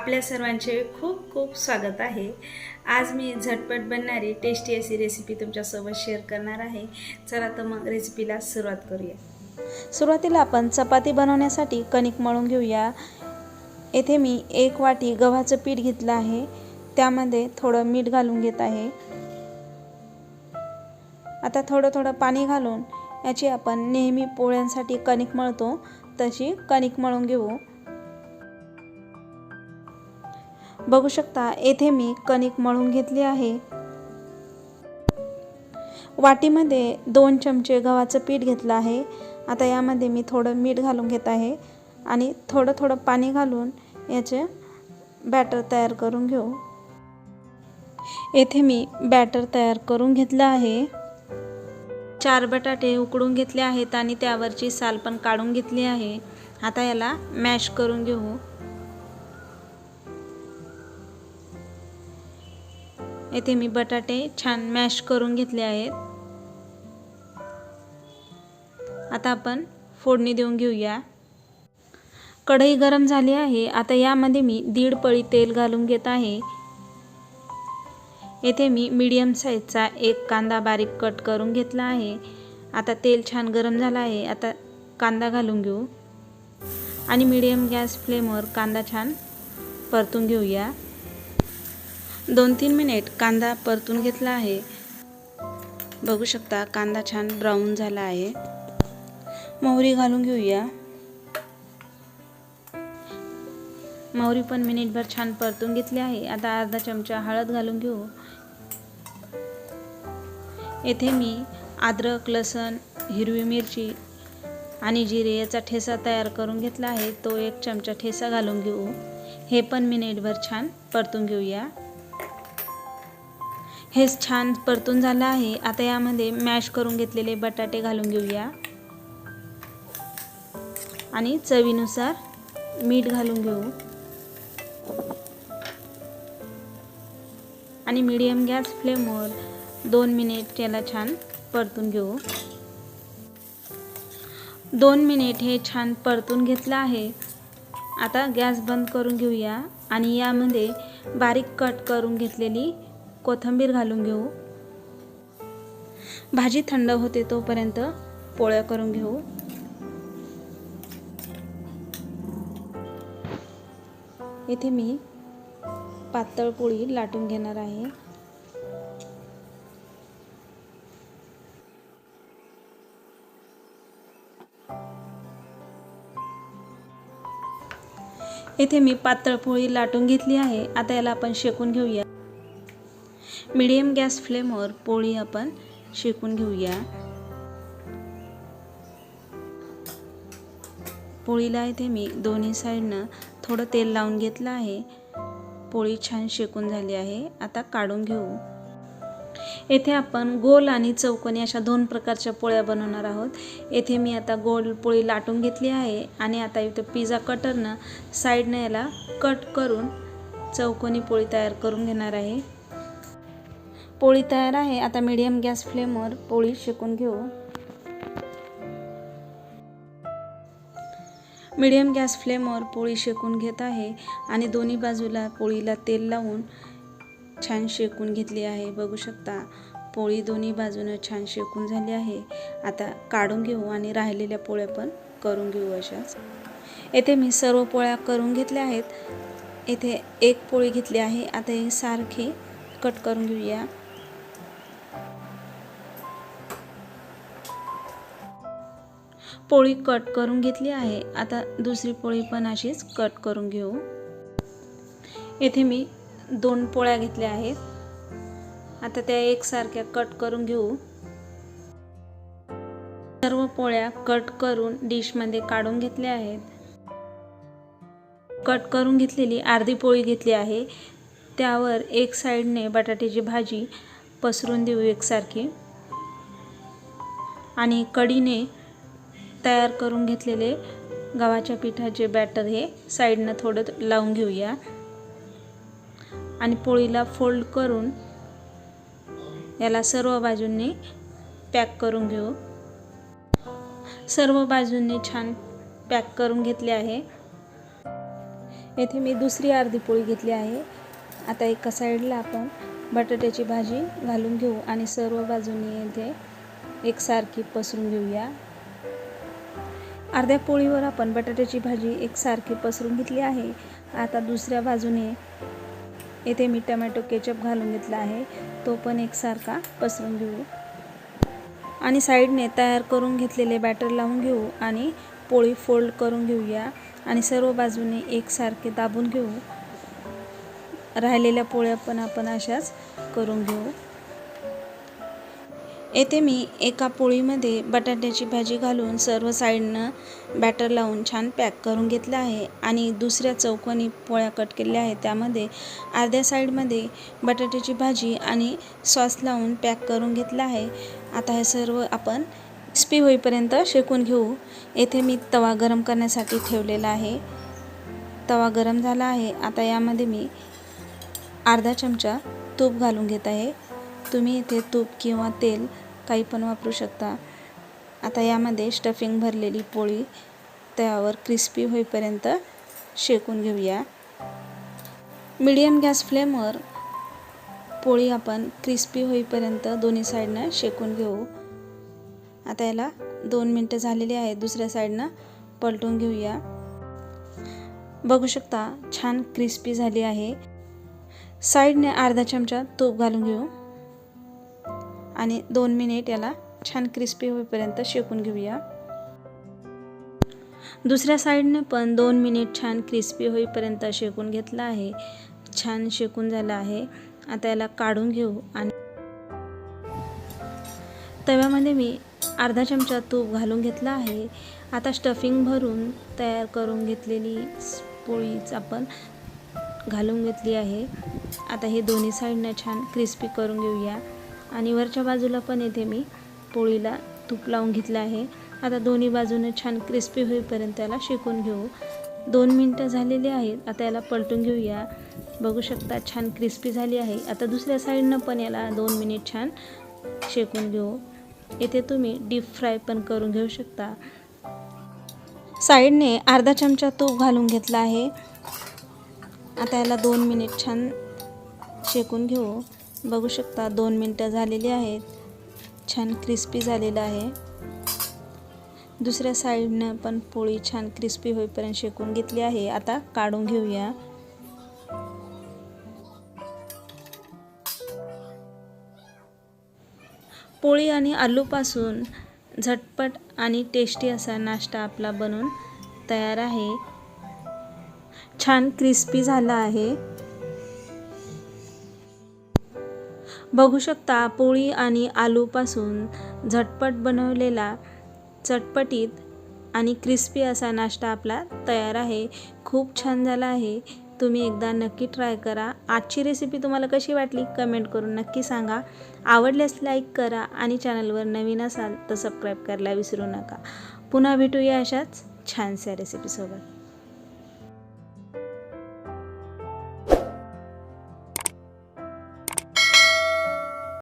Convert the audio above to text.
आपल्या सर्वांचे खूप खूप स्वागत आहे। आज मी झटपट बनणारी टेस्टी अशी रेसिपी तुमच्यासोबत शेअर करणार आहे। चला तर मग रेसिपीला सुरुवात करूया। सुरुवातीला आपण चपाती बनवण्यासाठी कणिक मळून घेऊया। येथे मी 1 वाटी गव्हाचं पीठ घेतलं आहे, त्यामध्ये थोडं मीठ घालून घेत आहे। आता थोडं पाणी घालून याची आपण नेहमी पोळ्यांसाठी कणिक मळतो तशी कणिक मळून घेऊ। बघू शकता येथे मी कणिक मळून घेतली आहे। वाटीमध्ये 2 चमचे गव्हाचं पीठ घेतलं आहे। आता यामध्ये मी थोडं मीठ घालून घेत आहे आणि थोडं पाणी घालून याचे बॅटर तयार करून घेऊ। येथे मी बॅटर तयार करून घेतलं आहे। 4 बटाटे उकडून घेतले आहेत आणि त्यावरची साल पण काढून घेतली आहे। आता याला मॅश करून घेऊ। येथे मी बटाटे छान मॅश करून घेतले आहेत। आता आपण फोडणी देऊन घेऊया। कढई गरम झाली आहे। आता यामध्ये मी 1.5 पळी तेल घालून घेत आहे। येथे मी मीडियम साईजचा 1 कांदा बारीक कट करून घेतला आहे। आता तेल छान गरम झाला आहे। आता कांदा घालून घेऊ आणि मीडियम गॅस फ्लेमवर कांदा छान परतून घेऊया। 2-3 मिनिट कांदा परतून घेतला आहे। बघू शकता कांदा छान ब्राऊन झाला आहे। मोहरी घालून घेऊया। मोहरी पण मिनिटभर छान परतून घेतली आहे। आता अर्धा चमचा हळद घालून घेऊ। येथे मी अद्रक, लसूण, हिरवी मिरची आणि जिरे याचा ठेचा तयार करून घेतला आहे, तो 1 चमचा ठेचा घालून घेऊ। हे पण मिनिटभर छान परतून घेऊया। हे छान परतून झालं आहे। आता यामध्ये मॅश करून घेतलेले बटाटे घालून घेऊया आणि चवीनुसार मीठ घालून घेऊ आणि मीडियम गॅस फ्लेमवर 2 मिनिट याला छान परतून घेऊ। 2 मिनिट हे छान परतून घेतलं आहे। आता गॅस बंद करून घेऊया आणि यामध्ये बारीक कट करून घेतलेली कोथिंबीर घालून घेऊ। भाजी थंड होते तोपर्यंत पोळ्या करून घेऊ। येथे मी पातळ पोळी लाटून घेणार आहे। येथे मी पातळ पोळी लाटून घेतली आहे। आता याला आपण शेकून घेऊया। मीडियम गॅस फ्लेमवर पोळी आपण शेकून घेऊया। पोळीला इथे मी दोन्ही साइडनं थोडं तेल लावून घेतलं आहे। पोळी छान शेकून झाली आहे। आता काढून घेऊ। येथे आपण गोल आणि चौकोनी अशा 2 प्रकारच्या पोळ्या बनवणार आहोत। येथे मी आता गोल पोळी लाटून घेतली आहे आणि आता इथे पिझ्झा कटरनं साइडने याला कट करून चौकोनी पोळी तयार करून घेणार आहे। पोळी तयार आहे। आता मीडियम गॅस फ्लेमवर पोळी शेकून घेऊ। मीडियम गॅस फ्लेमवर पोळी शेकून घेत आहे आणि दोन्ही बाजूला पोळीला तेल लावून छान शेकून घेतली आहे। बघू शकता पोळी दोन्ही बाजूने छान शेकून झाली आहे। आता काढून घेऊ आणि राहिलेल्या पोळ्या पण करून घेऊ अशाच। येथे मी सर्व पोळ्या करून घेतल्या आहेत। येथे 1 पोळी घेतली आहे। आता हे सारखी कट करून घेऊया। पोळी कट करून घेतली आहे। आता दुसरी पोळी पण अशीच कट करून घेऊ। येथे मी 2 पोळ्या घेतल्या आहेत। आता त्या एकसारख्या कट करून घेऊ। सर्व पोळ्या कट करून डिशमध्ये काढून घेतल्या आहेत। कट करून घेतलेली अर्धी पोळी घेतली आहे। त्यावर एक साइडने बटाट्याची भाजी पसरून देऊ एकसारखी आणि कढीने तयार करून घेतलेले गव्हाच्या पिठाचे बॅटर हे साइडनं थोडं लावून घेऊया आणि पोळीला फोल्ड करून याला सर्व बाजूंनी पॅक करून घेऊ। सर्व बाजूंनी छान पॅक करून घेतले आहे। येथे मी दुसरी अर्धी पोळी घेतली आहे. आता एका साईडला आपण बटाट्याची भाजी घालून घेऊ आणि सर्व बाजूनी येथे एकसारखी पसरून घेऊया. अर्ध्या पोळीवर आपण बटाट्याची भाजी एकसारखी पसरून घेतली आहे. आता दुसऱ्या बाजूने येथे मी टमॅटो केचप घालून घेतला आहे, तो पण एकसारखा पसरून घेऊ आणि साईडने तयार करून घेतलेले बॅटर लावून घेऊ आणि पोळी फोल्ड करून घेऊया आणि सर्व बाजूने एकसारखे दाबून घेऊ. राहिलेल्या पोळ्या पण आपण अशाच करून घेऊ. येथे मी एका पोळीमध्ये बटाट्याची भाजी घालून सर्व साईडनं बॅटर लावून छान पॅक करून घेतलं आहे आणि दुसऱ्या चौकोनी पोळ्या कट केलेल्या आहेत, त्यामध्ये अर्ध्या साईडमध्ये बटाट्याची भाजी आणि सॉस लावून पॅक करून घेतलं आहे. आता हे सर्व आपण क्रिस्पी होईपर्यंत शेकून घेऊ. येथे मी तवा गरम करण्यासाठी ठेवलेला आहे. तवा गरम झाला आहे. आता यामध्ये मी अर्धा चमचा तूप घालून घेत आहे. तुम्ही इथे तूप किंवा तेल काही पण वापरू शकता. आता यामध्ये स्टफिंग भरलेली पोळी तव्यावर क्रिस्पी होईपर्यंत शेकून घेऊया. मीडियम गॅस फ्लेमवर पोळी आपण क्रिस्पी होईपर्यंत दोन्ही साईडनं शेकून घेऊ. आता याला 2 मिनटं झालेली आहेत. दुसऱ्या साईडनं पलटून घेऊया. बघू शकता छान क्रिस्पी झाली आहे. साईडने अर्धा चमचा तूप घालून घेऊ आणि 2 मिनिट याला छान क्रिस्पी होईपर्यंत शेकून घेऊया. दुसऱ्या साईडने पण 2 मिनिट छान क्रिस्पी होईपर्यंत शेकून घेतला आहे. छान शेकून झाला आहे. आता याला काढून घेऊ आणि तव्यामध्ये मी अर्धा चमचा तूप घालून घेतला आहे. आता स्टफिंग भरून तयार करून घेतलेली पोळीच आपण घालून घेतली आहे. आता हे दोन्ही साईडनं छान क्रिस्पी करून घेऊया आणि वरच्या बाजूला पण इथे मी पोळीला तूप लावून घेतलं आहे. आता दोन्ही बाजूने छान क्रिस्पी होईपर्यंत त्याला शेकून घेऊ. 2 मिनटं झालेली आहेत. आता याला पलटून घेऊया. बघू शकता छान क्रिस्पी झाली आहे. आता दुसऱ्या साईडनं पण याला 2 मिनिट छान शेकून घेऊ. इथे तुम्ही डीप फ्राय पण करून घेऊ शकता. साईडने अर्धा चमचा तूप घालून घेतला आहे. आता याला 2 मिनिट छान शेकून घेऊ. बघू शकता 2 मिनटं झालेली आहेत. छान क्रिस्पी झालेलं आहे. दुसऱ्या साईडनं पण पोळी छान क्रिस्पी होईपर्यंत शेकून घेतली आहे. आता काढून घेऊया. पोळी आणि आलूपासून झटपट आणि टेस्टी असा नाश्ता आपला बनून तयार आहे. छान क्रिस्पी झाला आहे. बघू शकता पोळी आणि आलूपासून झटपट बनवलेला चटपटीत आणि क्रिस्पी असा नाश्ता आपला तयार आहे. खूप छान झाला आहे. तुम्ही एकदा नक्की ट्राय करा. आजची रेसिपी तुम्हाला कशी वाटली कमेंट करून नक्की सांगा. आवडल्यास लाईक करा आणि चॅनलवर नवीन असाल तर सबस्क्राईब करायला विसरू नका. पुन्हा भेटूया अशाच छानशा रेसिपीसोबत.